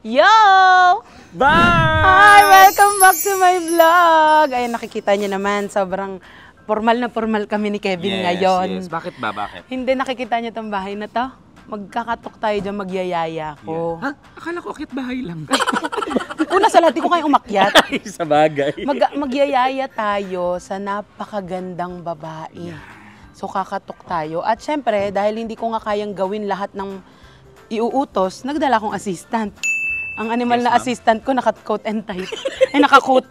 Yo! Bye! Hi! Welcome back to my vlog! Ayun, nakikita niyo naman, sobrang formal na formal kami ni Kevin ngayon. Yes. Bakit ba? Bakit? Hindi, nakikita niyo tong bahay na to? Magkakatok tayo dyan, magyayaya ko. Ha? Akala ko akit bahay lang. Una sa lahat, di ko kayo umakyat. Sa bagay. Magyayaya tayo sa napakagandang babae. So, kakatok tayo. At syempre, dahil hindi ko nga kayang gawin lahat ng iuutos, nagdala akong assistant. Ang animal na assistant ko, naka-coat and tie. Ay, naka-coat.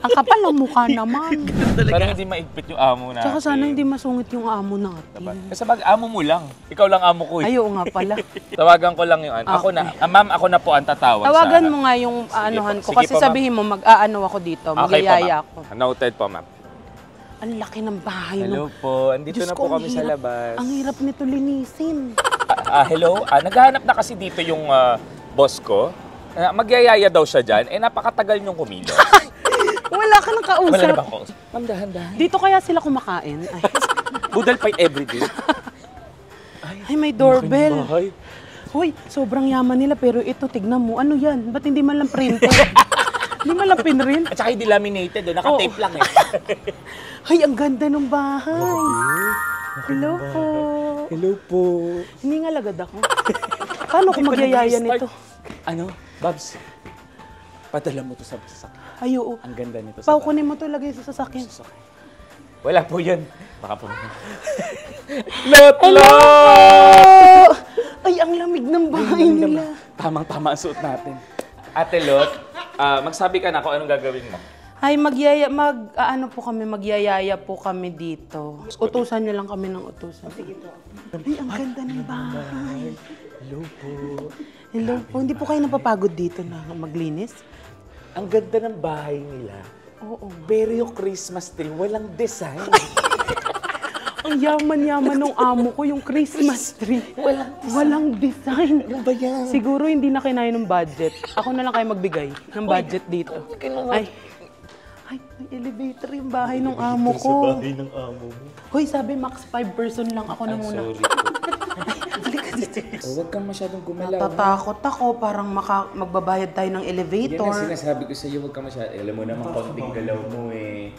Ang kapal ng mukha naman. Sana hindi maigpit yung amo natin. Tsaka sana hindi masungit yung amo natin. Kasi amo mo lang. Ikaw lang amo ko eh. Ay, oo nga pala. Tawagan ko lang yung ano. Ako na. Ma'am, ako na po ang tatawag Tawagan sa... mo nga yung anuhan ko. Sige Kasi po, sabihin mo, mag-aano ako dito. Magyayaya ako. Noted po, ma'am. Ang laki ng bahay. Hello po. Andito na po kami sa labas. Ang hirap nito linisin. Hello? Naghahanap na kasi dito yung boss ko. Magyayaya daw siya dyan. Napakatagal napakatagal niyong kumilos. Wala ka nang kausap. Wala na bang kausap? Ma'am, dahan-dahan. Dito kaya sila kumakain? Ay, Budal fight everyday. ay may doorbell. Bahay. Hoy, sobrang yaman nila pero ito, tignan mo. Ano yan? Ba't hindi man lang printed? Hindi man lang pinrint? At saka hindi laminated, naka-tape lang eh. Ay, ang ganda ng bahay. Hello po. Hello po. Hindi nga lagad ako. Paano ko magyayaya nito? Ano? Babs, padala mo to sa sasakyan. Ay, oo. Ang ganda nito sa Paukunin mo to, lagay sa sasakyan. Wala po yun. Baka po. Hello! Ay, ang lamig ng bahay nila. Tamang-tama ang suot natin. Ate Lot, magsabi ka na kung anong gagawin mo. Ay, magyayaya po kami dito. Utusan niyo lang kami ng utusan. Sige po. Ay, ang ganda ng bahay. Hello po. Hello po. Hindi po kayo napapagod dito na maglinis? Ang ganda ng bahay nila. Oo. Pero yung Christmas tree, walang design. Ang yaman-yaman ng amo ko, yung Christmas tree. Walang design. Ano ba yan? Siguro hindi na kinaya ng budget. Ako na lang kayo magbigay ng budget dito. Ay, may elevator yung bahay ng amo ko. Sa bahay ng amo mo. Hoy, sabi max 5 person lang ako na muna. Sorry po. Huwag kang masyadong gumalaw. Natatakot ako, parang magbabayad tayo ng Yan elevator. ang sinasabi ko sa iyo, huwag kang masyadong. Alam mo naman, konting galaw mo eh.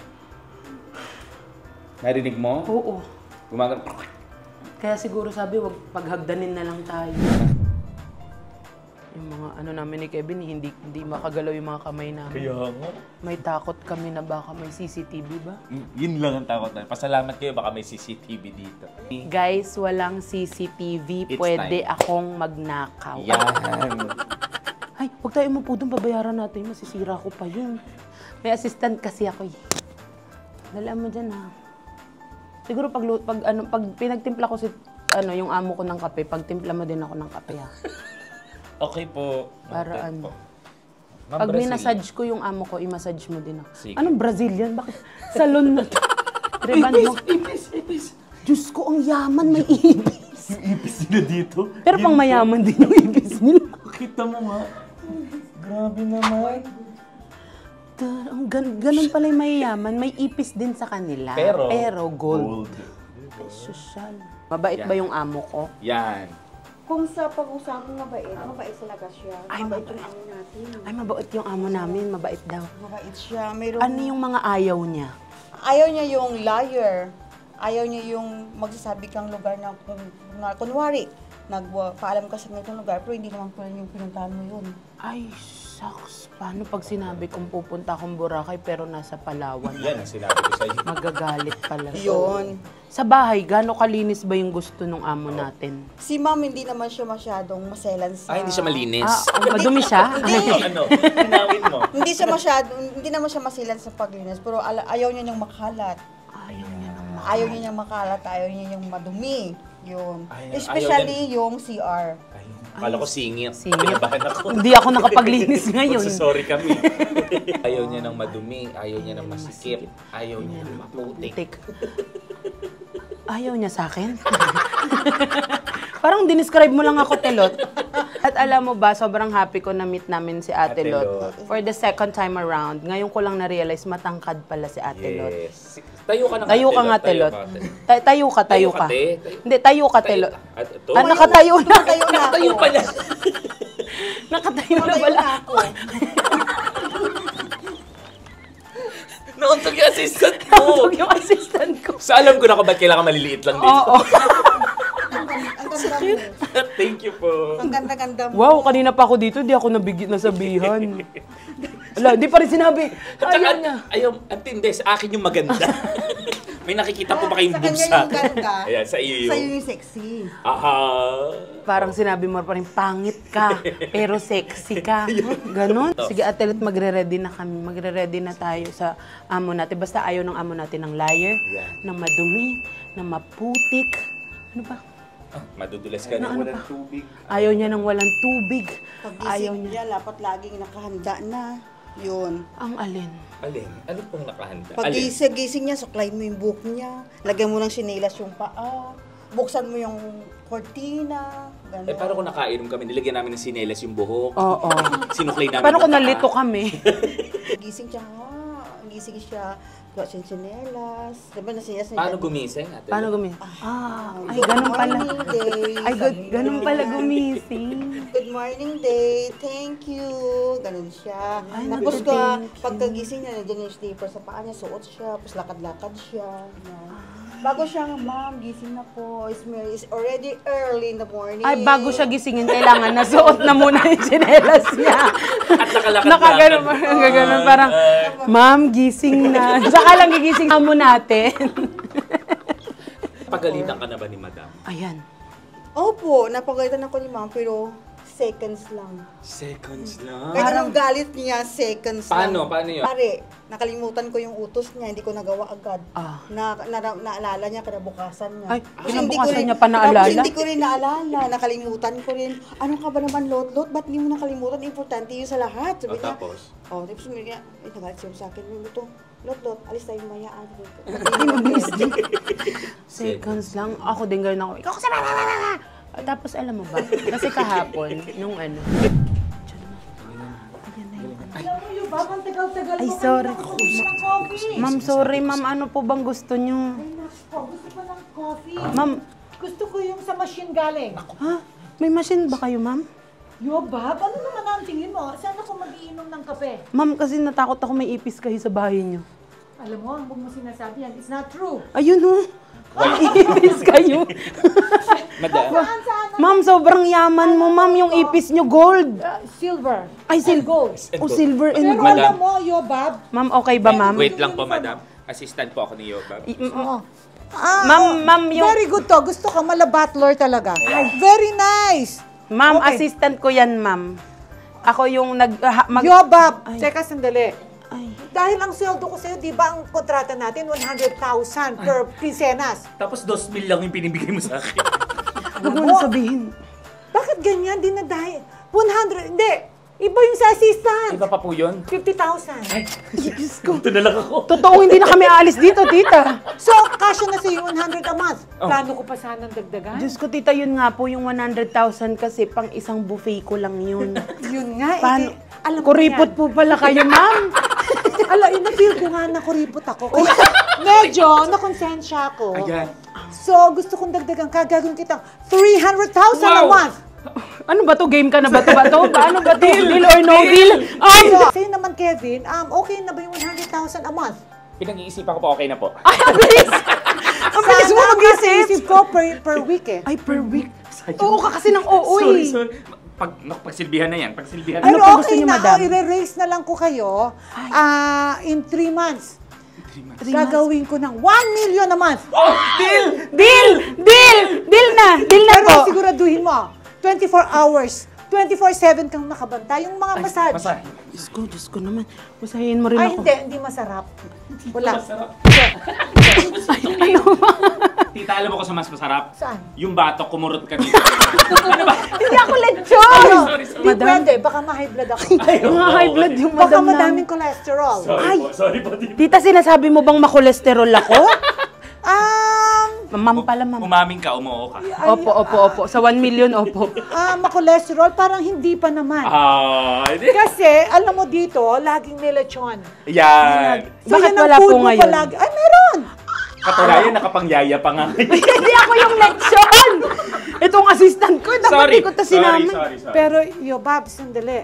Narinig mo? Oo. Gumagano. Kaya siguro sabi, wag paghagdanin na lang tayo. Yung mga ano namin ni Kevin, hindi makagalaw yung mga kamay namin. Kaya nga. May takot kami na baka may CCTV ba? Yun lang ang takot na. Pasalamat kayo, baka may CCTV dito. Guys, walang CCTV. It's Pwede time. akong magnakaw. Yan. Ay, huwag tayo umupo doon. Babayaran natin. Masisira ko pa yun. May assistant kasi ako eh. Dalaan mo dyan ha. Siguro pag pinagtimpla ko yung amo ko ng kape, pagtimpla mo din ako ng kape ha. Okay po. Para ano. Ma'am, Pag Brazilian. minasage ko yung amo ko, i-massage mo din ako. Sige. Anong Brazilian? Bakit salon na to? Reban mo. Ipis. Diyos ko, ang yaman, may ibis. Ipis nila dito. Pero pang mayaman din yung ibis nila. Kita mo nga. Grabe naman. Ganun pala yung mayayaman. May ipis din sa kanila. Pero gold. Ay, sosyal. Mabait ba yung amo ko? Yan. Kung sa pag-usapang mabait talaga siya. Ay, Mabait yung amo natin. Ay, mabait yung amo namin. Mabait daw. Mabait siya. Mayroong... Ano yung mga ayaw niya? Ayaw niya yung liar. Ayaw niya yung magsasabi kang lugar na kunwari, nagpaalam ka sa ganitong lugar, pero hindi naman pala yung pinuntahan mo yun. Ay, shucks. Paano pag sinabi kong pupunta akong Boracay pero nasa Palawan? Yan ang sinabi ko sa iyo. Magagalit pala. Yun. Sa bahay, gaano kalinis ba yung gusto ng amo natin? Si ma'am, hindi naman siya masyadong maselan sa... Ay, hindi siya malinis. Madumi siya? Ano? Tinawin mo. Hindi naman siya maselan sa paglinis, pero ayaw niya yung makalat. Ayaw niya yung makalat, ayaw niya yung madumi. Yun. Especially yung CR. Kala ko singit. Singit. Pinabahan ako. Hindi ako nakapaglinis ngayon. Sorry kami. Ayaw niya ng madumi, ayaw niya ng masikip, ayaw niya ng maputik. Ayaw niya sa akin? Parang dinescribe mo lang ako, Telot. At alam mo ba, sobrang happy ko na meet namin si Ate Lot. For the second time around, ngayon ko lang na-realize matangkad pala si Ate Lot. Yes. Tayo ka na Tayo ka nga, Telot. Tayo ka. Hindi, tayo ka, Telot. Nakatayo Nakatayo na. Tayo na Tayo ako. pala. Nakatayo na Patayo pala. na ako. Nauntog yung assistant mo. Nakatog yung assistant ko. So alam ko na kung ba't kailangan maliliit lang dito. Oo. Ang ganda mo. Thank you po. Ang ganda-ganda mo. Wow, kanina pa ako dito, di ako nasabihan. Wala, di pa rin sinabi. At saka, Ayaw niya. ayaw, ang tindi, sa akin yung maganda. May nakikita po ba kayong Sa boobs kanya sa yung akin? ganda. Ayan, sa iyo Sa'yo yung... yung sexy. Aha. Parang sinabi mo pa rin, pangit ka, pero sexy ka. Ganon. Sige, Ate Lit, magre-ready na kami. Magre-ready na tayo sa amo natin. Basta ayaw ng amo natin ng liar, Yeah. ng madumi, ng maputik. Ano ba? Ah, madudulas ka na. Walang tubig. Ayaw niya ng walang tubig. Ayaw Pag-gising niya. niya, dapat laging nakahanda na. Yun. Ang alin. Alin? Ano pong nakahanda? Pag Alin? gising niya, suklayin mo yung buhok niya. Lagyan mo ng sinelas yung paa. Buksan mo yung cortina. Ganun. Eh, paano kung nakainom kami? Nilagyan namin ng sinelas yung buhok. Oo. Sinuklay namin. Paano yung kung paa. nalito kami? Gising siya, gising siya. Buhat siyang sinelas. Diba na sinelas na Paano gumising? Ate? Paano gumising? Ay, ganun pala. Ay, ganun pala gumising. Good morning, day. Thank you. Ganun siya. Ay, Tapos naku, ka, thank you. pagkagising niya, nandiyan yung slipper sa paa niya, suot siya, tapos lakad-lakad siya. Bago siya nga, ma'am, gising na po. It's already early in the morning. Ay, bago siya gisingin, kailangan nasuot na muna yung tsinelas niya. At nakalakad Nakaganon, parang parang, ma'am, gising na. Saka lang gigising mo natin. Pagalitan ka na ba ni madam? Ayan. Opo, napagalitan ako ni ma'am, pero seconds lang. Seconds lang. Kahit anong galit niya, seconds Paano? lang. Paano yun? Pare, nakalimutan ko yung utos niya, hindi ko nagawa agad. Ah. Naalala niya kinabukasan niya. Ay, Tapos kinabukasan hindi ko rin- niya pa naalala? Tapos hindi ko rin naalala, nakalimutan ko rin. Ano ka ba naman, Lot? Ba't hindi mo nakalimutan? Importante yun sa lahat. Sabi niya, Tapos? tapos sabi niya, nagalit siya sa akin. Luto, Lot, alis tayo mayaan. Seconds lang. Ako din gano'n ako. Ikaw kasi tapos alam mo ba, kasi kahapon, nung ano, ay, sorry. Ma'am, sorry, ma'am, ano po bang gusto nyo? Gusto ko ng coffee. Ma'am, Gusto ko yung sa machine galing. ha? May machine ba kayo, ma'am? Yo, Bob, ano naman ang tingin mo? Saan ako magiinom ng kape? Ma'am, kasi natakot ako may ipis kayo sa bahay nyo. Alam mo, huwag mo sinasabi yan. It's not true. Ayun, oh. May ipis kayo. Madam? Saan? Ma'am, sobrang yaman mo, ma'am. Yung ipis nyo, gold. Silver. Ay, gold. Oh, silver and Pero gold. alam mo, yo, Bob, Ma'am, okay ba, ma'am? Wait lang po, madam. Assistant po ako ni Yoba. Ma'am, yung... very good to. Gusto ka, mala butler talaga. Very nice. Ma'am, Okay. assistant ko yan, ma'am. Ako yung Yo, Bob, teka sandali. Ay. Dahil ang sweldo ko sa'yo, di ba ang kontrata natin, 100,000 per quincenas? Tapos 2,000 lang yung pinibigay mo sa akin. Huwag mo na sabihin. Bakit ganyan? Di na dahil. 100, hindi. Iba yung sa assistant. Iba pa po yun? 50,000. Diyos ko. Ito na lang ako. Totoo, hindi na kami aalis dito, tita. So, kasya na sa'yo 100 a month. Plano ko pa sanang dagdagan. Diyos ko, tita, yun nga po, yung 100,000 kasi pang isang buffet ko lang yun. Yun nga. Paano? Alam mo Kuripot yan. po pala kayo, ma'am. Ala, na-feel ko nga na kuripot ako. Kaya medyo nakonsensya ako. Ayan. So, gusto kong dagdagan ka. Gagawin kitang 300,000 a Wow! month. Ano ba to? Game ka na ba to? Ano ba to? Deal or no deal? So, sa'yo naman, Kevin, okay na ba yung 100,000 a month? Pinag-iisipan ko po, okay na po. Ay, ang bilis! Ang bilis mo mag-isip! Isip ko per week eh. Ay, per week. Oo ka kasi ng oo eh. Sorry. Pagsilbihan na yan. Pagsilbihan Ano na. pa gusto okay niyo, na, madam? i-raise na lang ko kayo in 3 months. 3 months. Gagawin ko ng 1 million a month. Oh! Deal! Deal! Deal! Deal na! Deal na Pero po! siguraduhin mo, 24 hours, 24/7 kang nakabanta. Yung mga massage. Masahe. Diyos ko naman. Masahin mo rin Ay, ako. hindi masarap. Wala. Masarap. Ay, Tita, alam mo ko sa mas masarap? Saan? Yung batok, kumurot ka dito. Ano ba? Hindi ako lechon! Sorry. Hindi pwede, baka ma-high blood ako. Mga high blood yung Baka madam madaming namin. cholesterol. Sorry po, tita. Tita, sinasabi mo bang makolesterol ako? Ma'am pala, ma'am. Umaming ka, umuo ka. Opo. Sa 1 million, opo. Ma-cholesterol, parang hindi pa naman. Hindi. Kasi, alam mo dito, laging may lechon. Yan. Bakit yan ang wala food po mo ngayon? palagi. Ay, meron! Katunayan, nakapangyaya pa nga. Hindi ako yung lechon! Itong assistant ko, dapat Sorry. di ko ta sinama. Sorry. Pero, Bob, sandali.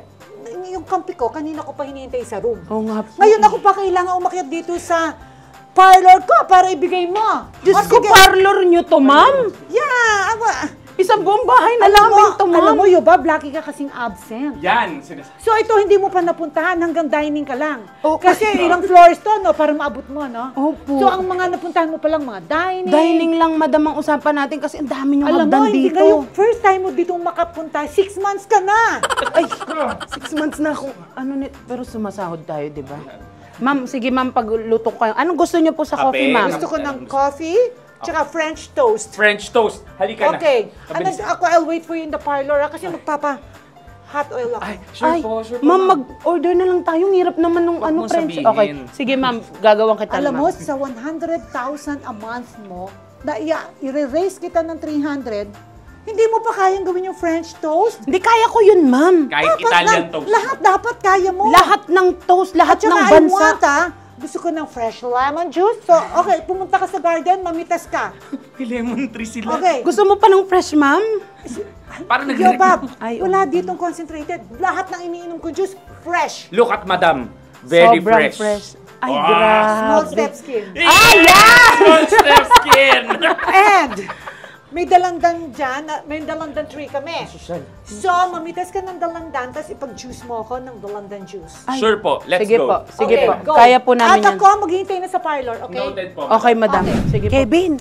Yung kampi ko, kanina ko pa hinihintay sa room. Oo nga po. Ngayon ako pa kailangan umakyat dito sa parlor ko para ibigay mo. Diyos O, ko, sige. parlor nyo to, ma'am? Yeah! Isang buong bahay na namin to, ma'am. Alam mo, Bob, lagi ka kasing absent. Yan. So ito, hindi mo pa napuntahan, hanggang dining ka lang. Oh, Kasi ilang floors to, no, para maabot mo, no? Opo. So ang mga napuntahan mo pa lang, mga dining. Dining lang, madam, ang usapan natin kasi ang dami nyo Alam mo, hagdan hindi dito. kayo, first time mo dito makapunta, 6 months ka na. Ay, 6 months na ako. Pero sumasahod tayo, di ba? Ma'am, sige ma'am, pagluto kayo. Anong gusto nyo po sa Kape? coffee, ma'am? Gusto ko ng coffee, tsaka French toast. French toast. Halika na. Okay. Mabilis. I'll wait for you in the parlor, kasi magpapa-hot oil ako. Ay, sure po. Ma'am, mag-order na lang tayo. Ang hirap naman nung Huwag mong French. sabihin. Okay, sige ma'am, gagawin kita. Alam mo, ma'am. sa 100,000 a month mo, na i-raise kita ng 300, hindi mo pa kayang gawin yung French toast? Hindi, kaya ko yun, ma'am. Kahit Italian toast. Lahat dapat kaya mo. Lahat ng toast, lahat At saka ng I bansa. want, gusto ko ng fresh lemon juice. So, okay, pumunta ka sa garden, mamitas ka. May lemon tree sila. Okay. Gusto mo pa ng fresh, ma'am? Parang Yo, Bob, Ay, wala ditong concentrated. Lahat ng iniinom ko juice, fresh. Look at Madam. Very Sobrang fresh. Ay, Wow. Small grabe. step skin. Small step skin! And, may dalandan dyan, may dalandan tree kami. So, mamitas ka ng dalandan, tapos ipag-juice mo ako ng dalandan juice. Ay, Sure po. Let's sige go. po, sige Okay, po. go. Kaya po namin At yan. ako, maghihintay na sa parlor, okay? Noted po. Okay, madam. Okay. Sige po. Kevin,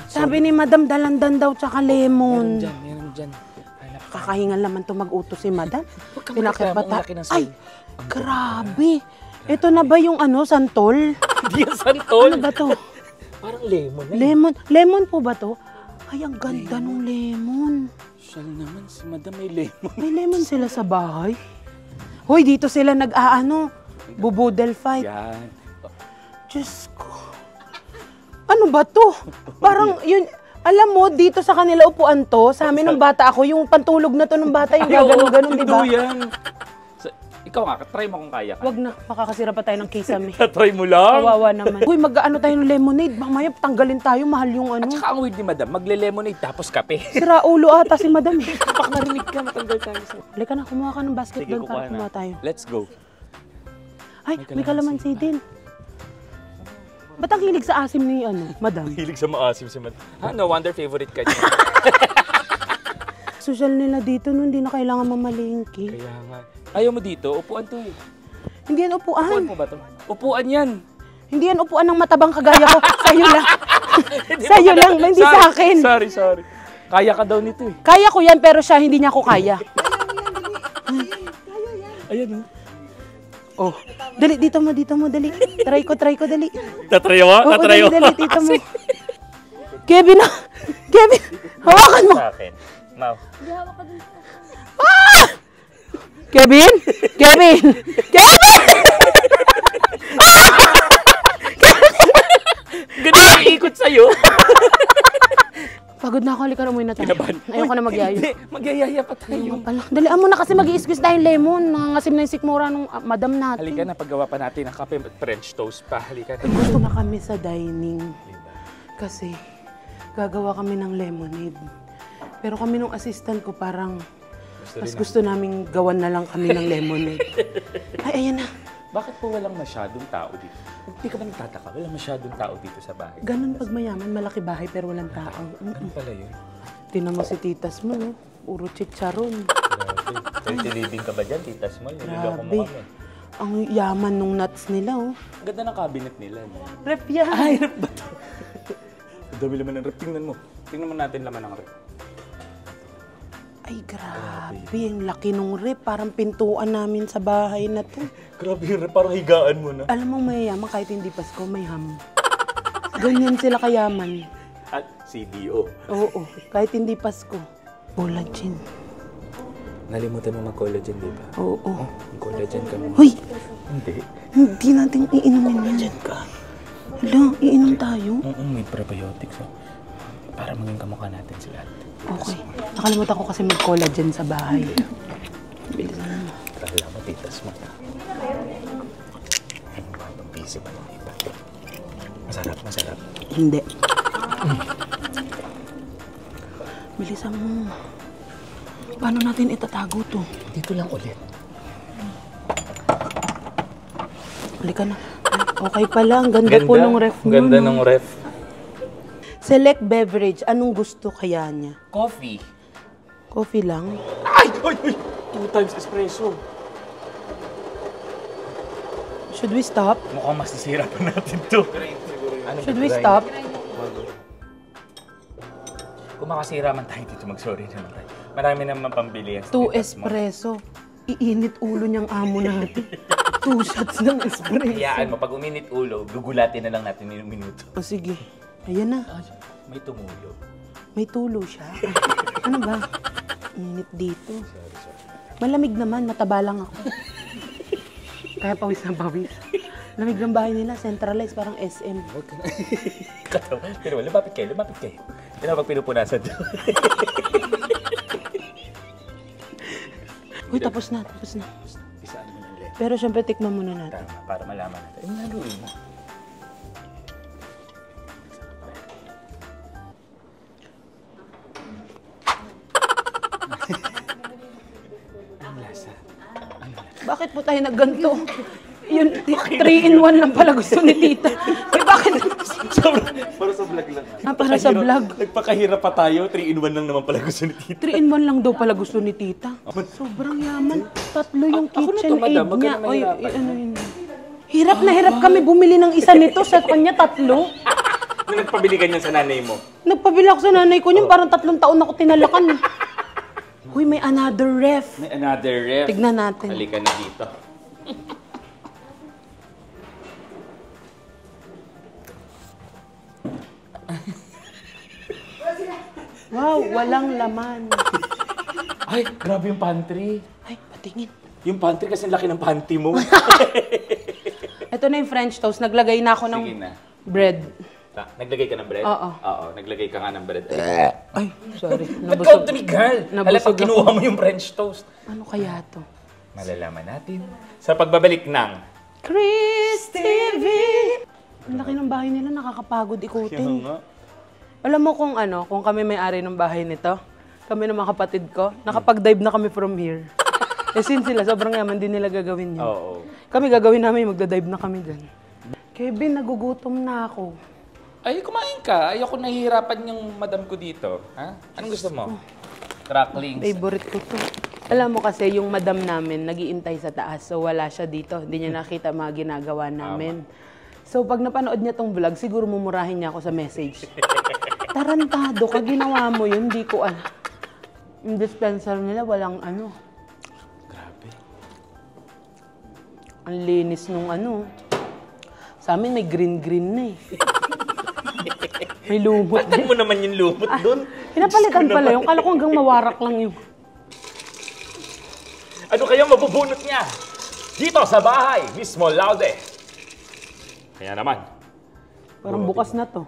sabi ni madam, dalandan daw tsaka lemon. Meron dyan. Kakahingan naman to mag-utos si madam. ka Pinakipata. mareklamo, ang laki ng Ay, soy. grabe. Ito na ba yung santol? Hindi yan santol. Ano ba to? Parang lemon eh. Lemon. Lemon po ba to? Ay, ang ganda nung lemon. Siya naman, si Madam may lemon. May lemon sila sa bahay. Hoy, dito sila bubudel fight. Yan. Diyos ko. Ano ba to? Parang yun, alam mo, dito sa kanila upuan to, sa amin ng bata ako, yung pantulog na to ng bata, yung gaganon-ganon, di ba? yan. Ikaw nga, try mo kung kaya ka. Wag na, makakasira pa tayo ng kisame. Try mo lang. Kawawa naman. Uy, mag-ano tayo ng lemonade. Mamaya tanggalin tayo, mahal yung At saka ang weird ni Madam, magle-lemonade tapos kape. Sira ulo ata si madam. Baka marinig ka, matanggal tayo sa... Halika na, kumuha ka ng basket Sige, doon para kukuha kumuha na. tayo. Let's go. Ay, may kalamansi din. Ba't ang hilig sa asim ni madam? Hilig sa maasim si Madam. No wonder favorite ka niya. Social nila dito, no, hindi na kailangan mamalingki. Kaya nga. Ayaw mo dito, upuan to eh. Hindi yan Upuan upuan. po ba to? Upuan yan. Hindi yan upuan ng matabang kagaya ko. Sa'yo lang. Sa'yo lang, hindi sa akin. Sorry. Kaya ka daw nito eh. Kaya ko yan, pero siya hindi niya ako kaya. Ayan Oh. Dali, dito mo, dali. Try ko, dali. Tatry mo? Oo, dali, dito mo. Kevin, hawakan mo. Sa akin. Mau. Kevin! Ganun ang ikot sa'yo. Pagod na ako, halika na muna tayo. Kinabahan. Ayoko na magyayo. Hindi, magyayaya pa tayo. Ayoko pala. Dalian mo na kasi mag-i-squeeze tayong lemon. Nangangasim na yung sikmura nung madam natin. Halika na, paggawa pa natin ng kape at French toast pa. Halika na. Gusto na kami sa dining. Kasi gagawa kami ng lemonade. Pero kami nung assistant ko parang mas gusto naming gawan na lang kami ng lemonade. Ay, ayan na. Bakit po walang masyadong tao dito? Hindi ka ba nagtataka? Walang masyadong tao dito sa bahay. Ganun pag mayaman, malaki bahay pero walang tao. Ganun pala yun. Tinan mo si titas mo, no? Puro chicharon. Grabe. Healthy living ka ba dyan, titas mo? Nililoko mo Grabe. kami. Ang yaman nung nuts nila, oh. Ang ganda ng cabinet nila. No? Rep yan. Ay, rep ba ito? Ang dami laman ng rep. Tingnan mo. Tingnan mo natin laman ng rep. Ay, grabe. Ang laki nung rep. Parang pintuan namin sa bahay na to. Grabe yung rep. Parang higaan mo na. Alam mo, mayayaman kahit hindi Pasko, may ham. Ganyan sila kayaman. At CDO. Oo, kahit hindi Pasko. Collagen. Nalimutan mo mag-collagen, di ba? Oo. Mag-collagen ka mo. Hoy! Hindi. Hindi natin iinumin yan. Ka. Hala, iinom tayo? May prebiotics. Oh. Para maging kamukha natin sila. Okay. Nakalimutan ko kasi mag-collagen sa bahay. Bilisan mo. Kala mo, titas mo. Ang busy pa ng iba. Masarap. Hindi. Bilisan mo. Paano natin itatago to? Dito lang ulit. Halika na. Okay pala. Ang ganda po nung ref mo. Ganda no? nung ref. Select beverage. Anong gusto kaya niya? Coffee. Coffee lang? Ay! Ay! Ay! 2 times espresso. Should we stop? Mukhang masisira pa natin to. Ano Should we stop? Kung makasira man tayo dito, mag-sorry naman tayo. Marami naman pambili yan. 2 espresso. Iinit ulo niyang amo natin. 2 shots ng espresso. Hayaan mo, pag uminit ulo, gugulatin na lang natin yung minuto. O sige. Ayan na. Ay, may tumulo. May tulo siya. Ano ba? Init dito. Malamig naman. Mataba lang ako. Kaya pawis na pawis. Lamig ng bahay nila. Centralized. Parang SM. Huwag ka na. Katawa. Pero lumapit kayo, lumapit kayo. Yan ang pag pinupunasan doon. Uy, tapos na. Tapos na. Isaan mo na ulit. Pero syempre, tikman muna natin. Tama, para malaman natin. Ay, naluin mo. Ang lasa. Bakit po tayo nagganto? Yun, 3-in-1 lang pala gusto ni tita. Eh, bakit? Para sa vlog lang. Para sa vlog. Nagpakahirap pa tayo. 3-in-1 lang naman pala gusto ni Tita. 3-in-1 lang daw pala gusto ni tita. Sobrang yaman. 3 yung Ako na kitchen to, madam. aid Huwag ka niya. na Oy, mahirapan. ano yun? Hirap na hirap kami bumili ng isa nito. Sa kanya 3. Nung nagpabili ka niyan sa nanay mo. Nagpabila ako sa nanay ko niyan. Parang 3 taon ako tinalakan. Uy, may another ref. May another ref. Tignan natin. Halika na dito. Wow, walang laman. Ay, grabe yung pantry. Ay, patingin. Yung pantry kasi laki ng panty mo. Ito na yung French toast. Naglagay na ako ng Sige na. bread. Naglagay ka ng bread? Oo. Oo, naglagay ka nga ng bread. Ay, sorry. Ba't country girl? Nabusog Hala, pag ako. kinuha mo yung French toast. Ano kaya to? Malalaman natin sa pagbabalik ng Chris TV! Ang laki ng bahay nila, nakakapagod ikutin. nga. Alam mo kung ano, kung kami may-ari ng bahay nito, kami ng mga kapatid ko, nakapag-dive na kami from here. Eh since sila, sobrang yaman din nila gagawin yun. Oo. Kami gagawin namin, magda-dive na kami dyan. Kevin, nagugutom na ako. Ay, kumain ka. Ayoko nahihirapan yung madam ko dito. Ha? Anong gusto mo? Cracklings. Favorite ko to. Alam mo kasi, yung madam namin, nag-iintay sa taas, so wala siya dito. Hindi niya nakita mga ginagawa namin. So pag napanood niya tong vlog, siguro mumurahin niya ako sa message. Tarantado ka, ginawa mo yun, di ko alam. Yung dispenser nila, walang ano. Grabe. Ang linis nung ano. Sa amin may green-green na eh. May lumot Patan eh. mo naman yung lumot doon. Pinapalitan pala yung, kala ko hanggang mawarak lang yung. Ano kaya mabubunot niya? Dito sa bahay, mismo Laude. Kaya naman. Parang bukas na to.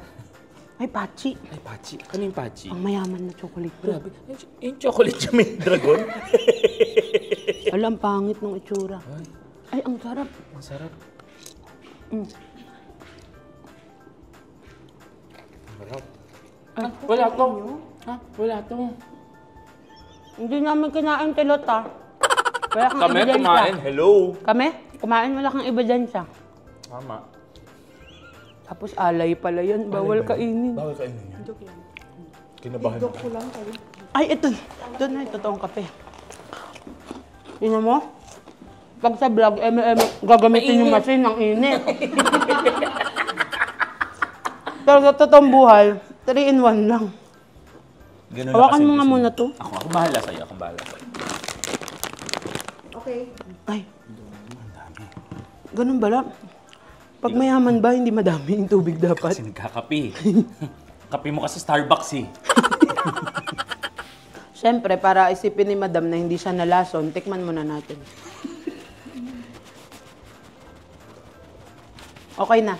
Ay, pachi. Ay, pachi. Ano yung pachi? Ang mayaman na chocolate to. Grabe. Yung chocolate niya may dragon. Alam, pangit ng itsura. Ay, ang sarap. Ang sarap. Sarap. Ah, wala to. Ha? Wala to. Hindi namin kinain tilot ah. Wala kang Kami ebidensya. kumain. Hello. Kami? Kumain, wala kang ebidensya. Tama. Tapos alay pala yan. Bawal kainin. Bawal kainin yan. Kinabahan ka. Ay, ito. Doon na, totoong kape. Tingnan mo? Pag sa vlog, gagamitin yung machine ng init. Pero sa totoong buhay, 3-in-1 lang. Ganun Hawakan mo nga muna to. Ako bahala sa'yo. Ako bahala sa'yo. Okay. Ay. Ganun bala. Pag mayaman ba, hindi madami yung tubig dapat. Kasi nagkakape. Kape mo kasi Starbucks eh. Siyempre, para isipin ni Madam na hindi siya nalason, tikman muna natin. Okay na.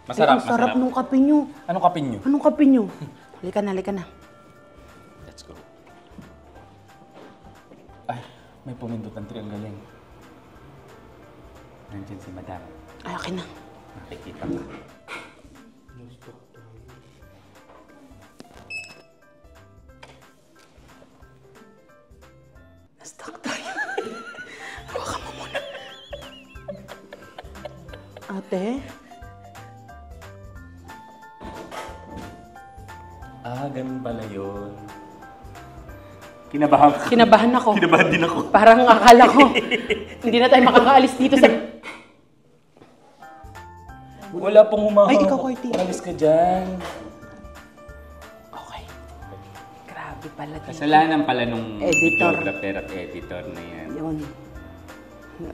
Masarap, Ay, ang sarap masarap. nung kape nyo. Anong kape nyo? Anong kape nyo? Halika na, halika na. Let's go. Ay, may pumindot ng tree. Ang galing. Nandiyan si Madam. Ay, akin na. Nakikita ka. Ate? Ganun pala yun. Kinabahan ka. Kinabahan ako. Kinabahan din ako. Parang akala ko, hindi na tayo makakaalis dito sa... Wala pong humahawak. Ay, ikaw, Corty. Alis ka dyan. Okay. Grabe pala dito. Kasalanan pala nung Editor. videographer at editor na yan. Yun.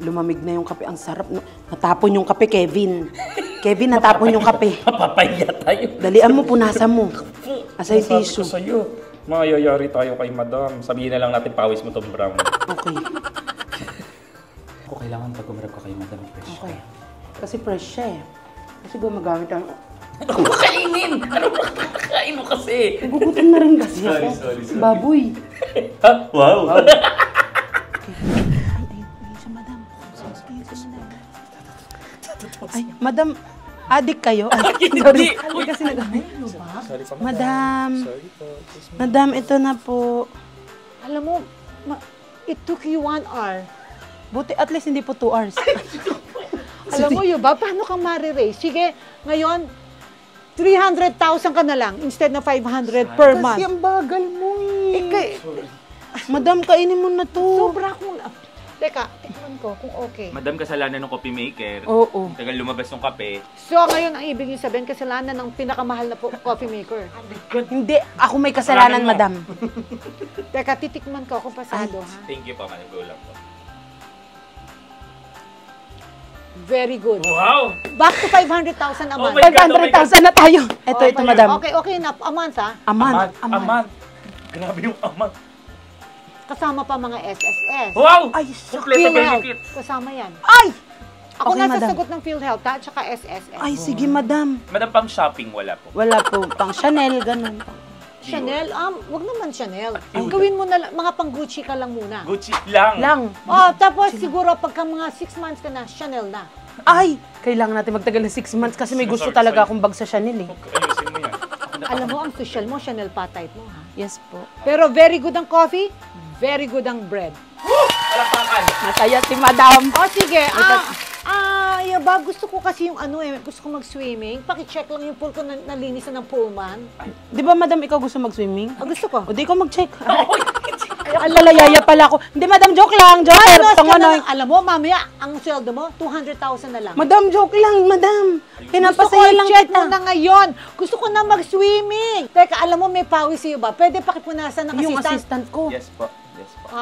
Lumamig na yung kape. Ang sarap. Natapon yung kape, Kevin. Kevin, natapon yung kape. Mapapahiya tayo. Dalian mo, punasan mo. Asay Sabi ko tissue. sa'yo, mayayari tayo kay madam. Sabihin na lang natin pawis mo tong brown. Okay. Ako kailangan pag umarap ka kay madam fresh. Okay. Kasi fresh siya eh. Kasi gumagamit ang... Ano ba kainin? Ano ba kakain mo kasi? Nagugutom na rin kasi ako. Sorry. Baboy. Ha? Wow! Ay, sa madam. Ay, madam, adik kayo? Ay, sorry. Ay, kasi nagamit. Sorry pa, Madam. Sorry po. Madam, ito na po. Alam mo, it took you 1 hour. Buti at least hindi po 2 hours. Alam mo, Yuba, paano ka ma-raise? Sige, ngayon, 300,000 ka na lang instead na 500 per month. Kasi ang bagal mo eh. Eh, Madam, kainin mo na to. sobra akong... Teka, tikman ko kung okay. Madam, kasalanan ng coffee maker. Oo. Tagal lumabas ng kape. So, ngayon, ang ibig yung sabihin, kasalanan ng pinakamahal na coffee maker. Hindi, ako may kasalanan, Kasalanan mo. madam. Teka, titikman ko kung pasado, ha? Thank you pa, madam. Go lang po. Very good. Wow! Back to 500,000 a month. my God. 500,000 na tayo. Ito, ito, madam. Okay, okay na. A month, ha? Aman. Aman. Grabe yung aman. Kasama pa mga SSS. Wow! Ay, Complete PhilHealth, benefit. kasama yan. Ay! Ako Okay, nasa madam. sagot ng PhilHealth, ha? Tsaka SSS. Ay, sige, madam. Madam, pang shopping wala po. Wala po. Pang Chanel, ganun. Chanel, wag naman Chanel. Gawin mo na lang, mga pang Gucci ka lang muna. Gucci lang. Lang. Oh, tapos siguro pagka mga 6 months ka na, Chanel na. Ay! Kailangan natin magtagal ng 6 months kasi may gusto Sorry, talaga sorry. akong bag sa Chanel eh. Ayusin mo yan. Alam mo, ang social mo, Chanel pa type mo, ha? Yes po. Pero very good ang coffee, very good ang bread. Palakpakan. Masaya si madam. Oh, sige. Ba, gusto ko kasi yung gusto ko mag-swimming. Paki-check lang yung pool ko na nalinisan ng poolman. Di ba, madam, ikaw gusto mag-swimming? Gusto ko. O di ko mag-check. Alalayaya pala ako. Hindi, madam, joke lang. Joke. Alam mo, mamaya, ang sweldo mo, 200,000 na lang. Madam, joke lang, madam. Gusto ko Pinapasaya lang i-check kita. mo na ngayon. Gusto ko na mag-swimming. Teka, alam mo, may pawis sa'yo ba? Pwede pakipunasan ng Yung assistant. assistant ko. Yes po. Yes po.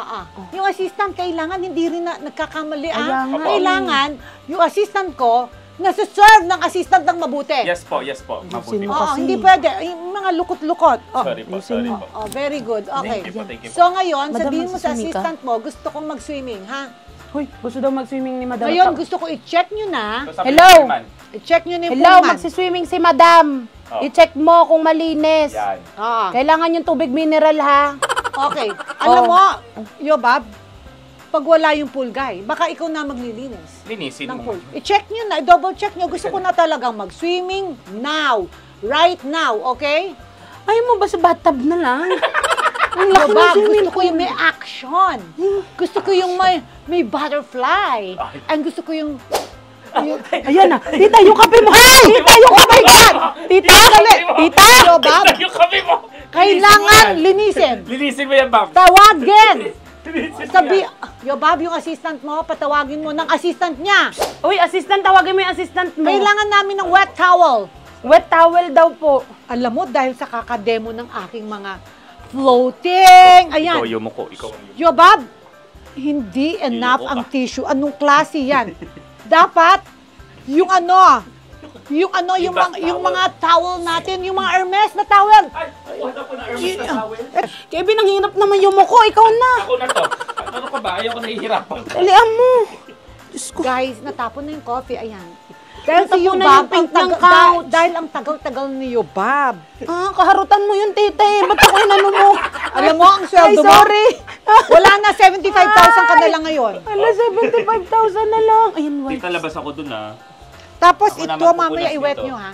Yung assistant, kailangan hindi rin na nagkakamali. Kaya nga. Kailangan, yung assistant ko, nasa-serve ng assistant ng mabuti. Yes po. Yes po. Mabuti Sino po. Oo, kasi? hindi pwede. Yung mga lukot-lukot. Oh. Sorry po. Sorry po. Oh, very good. Okay. Thank you po, thank you po. So ngayon, Madam, sabihin mo sa magsiswimming ka? assistant mo, gusto kong mag-swimming, ha? Hoy, gusto daw mag-swimming ni madam. Ngayon, gusto ko i-check nyo na. So, sabi Hello? ng chairman, I-check nyo na yung Hello, pullman. magsiswimming si madam. Oh. I-check mo kung malinis. Yan. Ah, Kailangan yung tubig mineral, ha? okay. Alam mo, Yobab, pag wala yung pool guy, baka ikaw na maglilinis Linisin ng mo. pool. I-check nyo na, i-double check nyo. Gusto ko na talagang mag-swimming now. Right now, okay? Ayaw mo ba sa bathtub na lang? Ang laki ng Yobab, swimming gusto ko yung may action. Gusto ko yung may butterfly. And gusto ko yung... Ayan na. Tita, yung kape mo. Hey! Tita, yung kape mo. Tita, tita. Yobab, Yung kape mo! kailangan linisin. Linisin mo yan, ma'am. Tawagin! Linisin mo Sabi, yan. Yobab, yung assistant mo, patawagin mo ng assistant niya. Uy, assistant, tawagin mo yung assistant mo. Kailangan namin ng wet towel. Wet towel daw po. Alam mo, dahil sa kakademo ng aking mga floating. Ikaw Ayan. yung muko. Ikaw yung Yobab, hindi enough Yoko ang ka. tissue. Anong klase yan? Dapat, yung ano, yung mga towel natin, yung mga Hermes na towel. Wala ko na Hermes na towel. Kevin, ang hirap naman yung muko. Ikaw na. Ako na to. Ano ka ba? Ayaw ko nahihirapan. Dalian mo. Diyos ko. Guys, natapon na yung coffee. Ayan. Dahil si Natapon na Yobab, yung pink ng couch. dahil ang tagal-tagal ni Yobab. Ah, kaharutan mo yun, tita eh. Ba't ako inano mo? Alam mo, ang sweldo Ay, mo, sorry. wala na, 75,000 ka na lang ngayon. Ala, 75,000 na lang. Ayun, white. Tita, labas ako dun ah. Tapos Ako ito, naman mamaya pupunas i-wet nito. nyo, ha?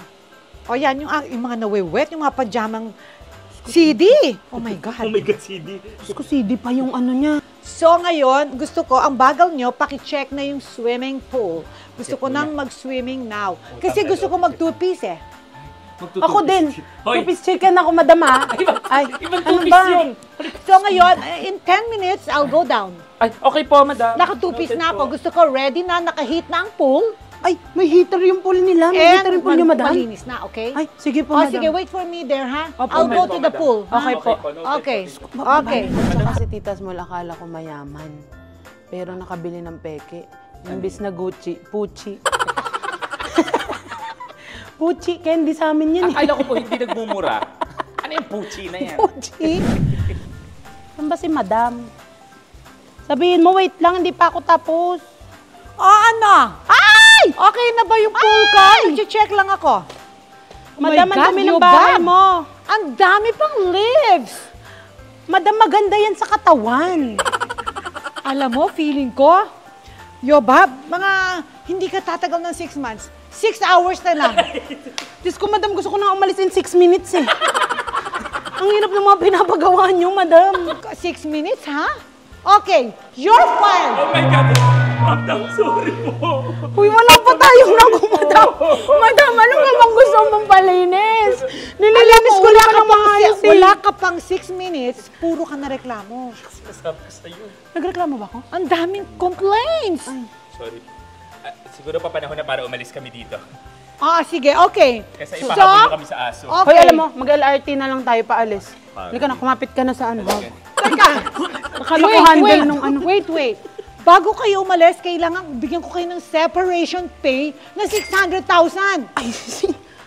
O yan, yung mga nawe-wet, yung mga pajamang CD. Oh my God. God, CD. Diyos ko, CD pa yung ano niya. So ngayon, gusto ko, ang bagal nyo, pakicheck na yung swimming pool. Gusto ko nang mag-swimming now. Kasi gusto ko mag-2-piece eh. Ako din. Hoy. Two-piece chicken ako, madam, ha? Ay, Ibang ano two-piece ba? yun. So ngayon, in 10 minutes, I'll go down. Ay, okay po, madam. Naka-2-piece na ako. Gusto ko ready na, naka-heat na ang pool. Ay, may heater yung pool nila. May heater yung pool niyo, madam. malinis na, okay? Ay, sige po, Oh, madam. sige, wait for me there, ha? Opo, I'll go madam. to the pool. ha? Okay po. Okay. Okay. Tsaka si Tita Small, akala ko mayaman. Pero nakabili ng peke. Imbis na Gucci, Pucci. Pucci, candy sa amin yan eh. Akala ko po hindi nagmumura. Ano yung puchi na yan? Pucci. Saan ba si madam? Sabihin mo, wait lang, hindi pa ako tapos. Ano? Ay! Okay na ba yung pool ko? Nag-check lang ako. Madam, my ang God, dami ng Yobab. bahay mo. Ang dami pang leaves. Madam, maganda yan sa katawan. Alam mo, feeling ko, Yobab, mga hindi ka tatagal ng 6 months. 6 hours na lang. Diyos ko, madam, gusto ko na umalis in 6 minutes eh. Ang hirap ng mga pinapagawa niyo, madam. 6 minutes, ha? Okay, you're fired. Oh my God! Madam, sorry po. Uy, wala pa tayong naku, madam. Madam, ano nga bang gusto mong palinis? Nililinis ko lang ang mga ayos eh. Wala ka pang 6 minutes, puro ka na reklamo. Sinasabi ko sa'yo. Nagreklamo ba ako? Ang daming complaints. Sorry. Siguro pa panahon na para umalis kami dito. Sige, okay. Kasi ipahabol na kami sa aso. Okay. Hoy, alam mo, mag-LRT na lang tayo paalis. Halika na, kumapit ka na sa ano. Teka. Akala ko handle nung ano. Wait. Bago kayo umalis, kailangan bigyan ko kayo ng separation pay na 600,000. Ay,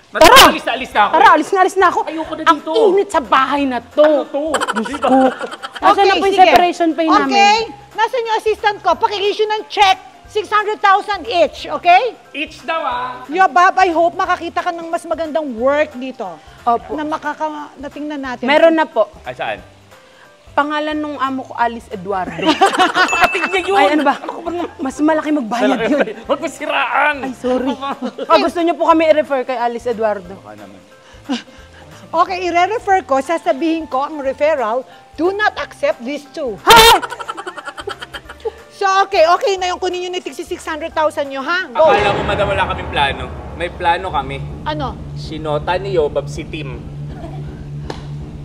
Madam, Tara! alis na ako. Tara, alis na ako. Ayoko na Ang dito. init sa bahay na to. Ano to? Diyos ko. Nasaan na po yung sige. separation pay namin? Okay, nasaan yung assistant ko? Paki-issue ng check. 600,000 each, okay? Each daw ah. Bob, I hope makakita ka ng mas magandang work dito. Opo. Na natingnan natin. Meron na po. Ay, saan? Pangalan nung amo ko, Alice Eduardo. Kapatid niya yun! Ay, ano ba? Mas malaki magbayad yun. Huwag mo siraan! Ay, sorry. Gusto niyo po kami i-refer kay Alice Eduardo. Baka naman. Okay, i-refer ko, sasabihin ko ang referral, do not accept these two. So, okay na yung kunin nyo na 600,000 nyo, ha? Go. Akala mo, madam, wala kaming plano. May plano kami. Ano? Sinota ni Yobab si Tim.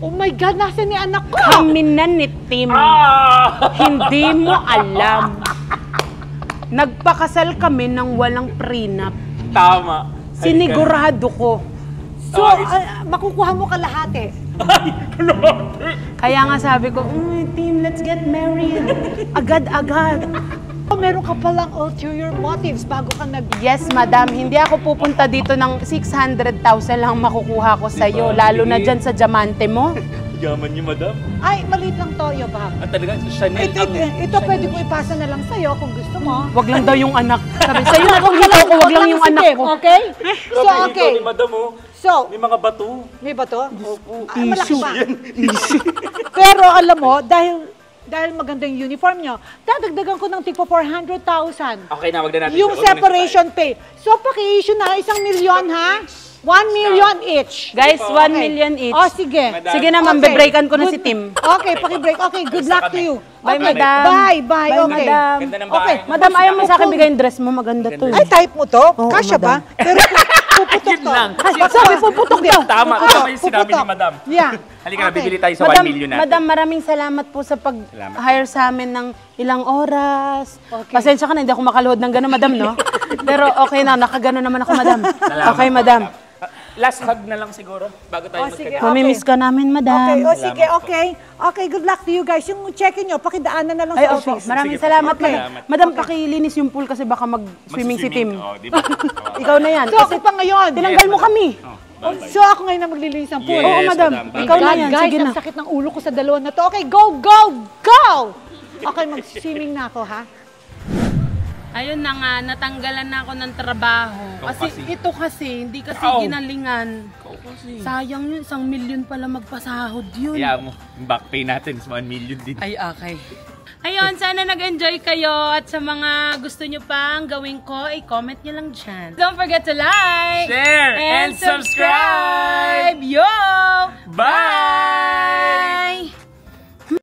Oh my God, nasa ni anak ko? Kami na ni Tim. Hindi mo alam. Nagpakasal kami ng walang prenup. Tama. Sinigurado ko. So, makukuha mo kalahati. Kaya nga sabi ko, Tim, let's get married. Agad-agad. Meron ka palang ulterior motives bago ka Yes, madam. Hindi ako pupunta dito ng 600,000 lang makukuha ko sa'yo. Diba? Lalo na Sige. dyan sa diamante mo. Yaman niyo, madam. Ay, maliit lang to, Yobab. At talaga, Chanel Ito pwede ko ipasa na lang sa'yo kung gusto mo. Wag lang daw yung anak. Sabi, sa'yo na kung gusto ko, wag lang yung anak ko. Okay? So, okay. ni madam, oh. So, May mga bato. may ba to? Malaki pa. Pero alam mo, dahil maganda yung uniform nyo, dadagdagan ko ng tigpo 400,000. Okay na, wag na natin. Yung separation pay. So, paki-issue na 1 million, ha? 1 million each. Guys, 1 Okay. million each. Oh, sige. Madam. Sige na, ma'am, Okay. bebreakan ko na si Good- Tim. Okay, paki-break. Okay, good luck to you. Bye, Okay, madam. Bye. Bye, Okay. madam. Ganda ng Okay. bahay. Madam, ayaw mo sa akin bigay yung dress mo. Maganda to. Ay, type mo to? Oo, Kasya ba? madam. Pero puputok Yun to. lang. Ay, sabi po, putok daw. Tama, Puputok, tama yung sinabi ni puputok. madam. Yeah. Halika na, Okay. bibili tayo sa 1 million natin. Madam, maraming salamat po sa pag-hire sa amin ng ilang oras. Okay. Pasensya ka na, hindi ako makaluhod ng gano'n, madam, no? Pero okay na, nakagano naman ako, madam. Salamat, Okay, madam. Last hug na lang siguro, bago tayo Sige. magkita. Mamimiss ka namin, Okay, madam. o sige, okay. Okay, good luck to you guys. Yung check-in nyo, pakidaanan na lang Ay, sa opo. office. Maraming Sige po. salamat, Okay. madam. Madam, pakilinis yung pool kasi baka mag-swimming si Tim. Oh, di ba? Ikaw na yan. So, ako pa ngayon. Tinanggal mo kami. So, ako ngayon na maglilinis ng pool. Yes, Oo, madam. madam. Ikaw na God, yan. guys, Sige na. ang sakit ng ulo ko sa dalawa na to. Okay, go, go, go! Okay, mag-swimming na ako, ha? Ayun na nga, natanggalan na ako ng trabaho. Ito kasi, hindi kasi Ow. ginalingan. Sayang yun, 1 million pala magpasahod yun. Kaya mo, yung back pay natin is 1 million din. Ay, okay. Ayun, sana nag-enjoy kayo at sa mga gusto nyo pang gawin ko, i-comment nyo lang dyan. Don't forget to like, Share, and subscribe! Yo! Bye!